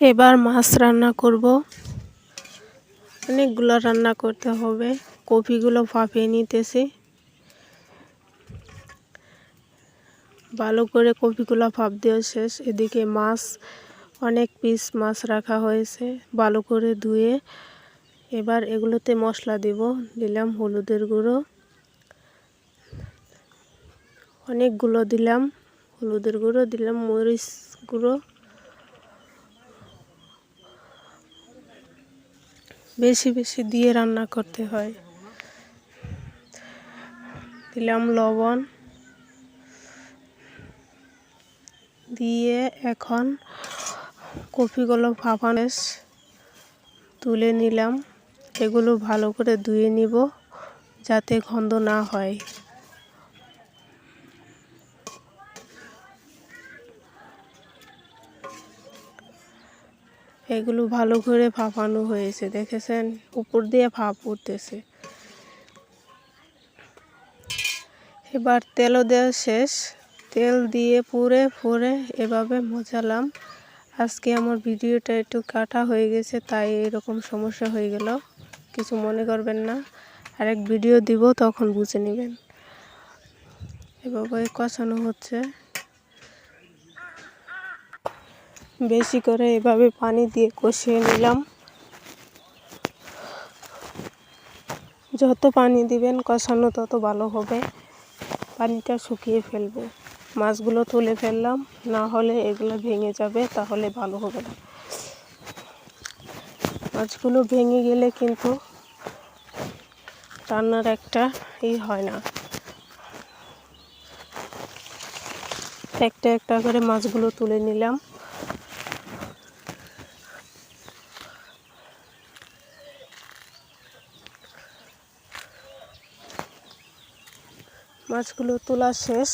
এবার মাছ রান্না করব। অনেকগুলো রান্না করতে হবে। কপিগুলো ভাপিয়ে নিতেছি। ভালো করে কপিগুলো ভাপ দেওয়া শেষ। এদিকে মাছ, অনেক পিস মাছ রাখা হয়েছে, ভালো করে ধুয়ে। এবার এগুলোতে মশলা দিব। দিলাম হলুদের গুঁড়ো, অনেকগুলো দিলাম হলুদের গুঁড়ো, দিলাম মরিচ গুঁড়ো, বেশি বেশি দিয়ে রান্না করতে হয়। দিলাম লবণ, দিয়ে এখন কপিগুলো ভাপানো তুলে নিলাম। এগুলো ভালো করে ধুয়ে নিব যাতে গন্ধ না হয়। এগুলো ভালো করে ভাপানো হয়েছে, দেখেছেন উপর দিয়ে ভাপ উঠতেছে। এবার তেলও দেওয়া শেষ। তেল দিয়ে পুরে এভাবে মোছালাম। আজকে আমার ভিডিওটা একটু কাটা হয়ে গেছে, তাই এরকম সমস্যা হয়ে গেল, কিছু মনে করবেন না। আরেক ভিডিও দিব, তখন বুঝে নেবেন। এভাবে কষানো হচ্ছে, বেশি করে এভাবে পানি দিয়ে কষিয়ে নিলাম। যত পানি দিবেন কষানো তত ভালো হবে। পানিটা শুকিয়ে ফেলবো। মাছগুলো তুলে ফেললাম, না হলে এগুলো ভেঙে যাবে, তাহলে ভালো হবে না। মাছগুলো ভেঙে গেলে কিন্তু রান্নার একটা হয় না। একটা একটা করে মাছগুলো তুলে নিলাম। মাছগুলো তোলা শেষ।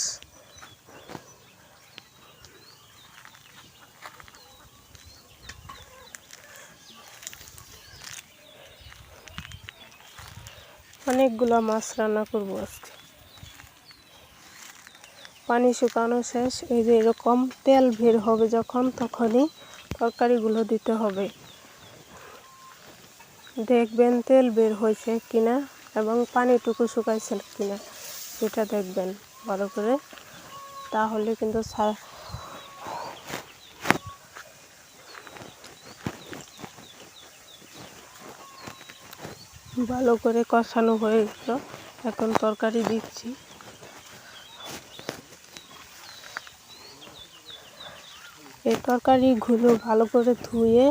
অনেকগুলো মাছ রান্না করব আজকে। পানি শুকানো শেষ। এই যে এরকম তেল বের হবে যখন, তখনই তরকারিগুলো দিতে হবে। দেখবেন তেল বের হয়েছে কিনা এবং পানিটুকু শুকাইছে কিনা, সেটা দেখবেন ভালো করে। তাহলে কিন্তু ভালো করে কষানো হয়ে গেল। এখন তরকারি দিচ্ছি। এই তরকারিগুলো ভালো করে ধুয়ে,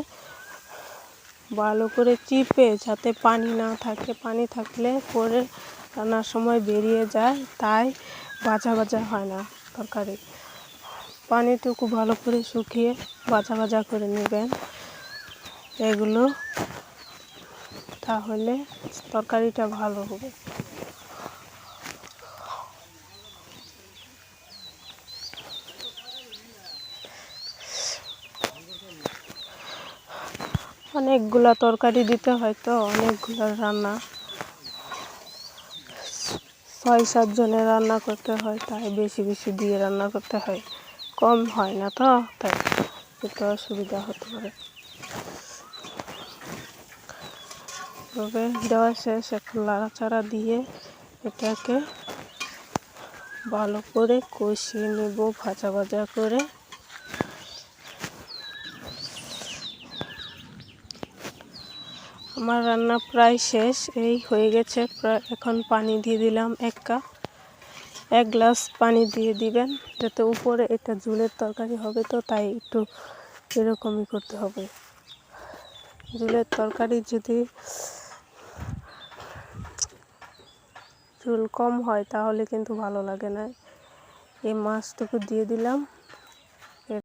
ভালো করে চিপে, যাতে পানি না থাকে। পানি থাকলে পরে রান্নার সময় বেরিয়ে যায়, তাই ভাজা ভাজা হয় না তরকারি। পানিটুকু ভালো করে শুকিয়ে ভাজা ভাজা করে নেবেন এগুলো, তাহলে তরকারিটা ভালো হবে। অনেকগুলা তরকারি দিতে হয়, তো অনেকগুলো রান্না, ৬-৭ জনের রান্না করতে হয়, তাই বেশি বেশি দিয়ে রান্না করতে হয়। কম হয় না তো, তাই একটু অসুবিধা হতে পারে। তবে দেওয়া শেষ। এখন নাড়াচাড়া দিয়ে এটাকে ভালো করে কষিয়ে নেব ভাজা ভাজা করে। আমার রান্না প্রায় শেষ, এই হয়ে গেছে প্রায়। এখন পানি দিয়ে দিলাম 1 কাপ। 1 গ্লাস পানি দিয়ে দিবেন, যাতে উপরে এটা ঝোলের তরকারি হবে, তো তাই একটু এরকমই করতে হবে। ঝোলের তরকারি যদি ঝোল কম হয় তাহলে কিন্তু ভালো লাগে না। এই মাছটুকু দিয়ে দিলাম।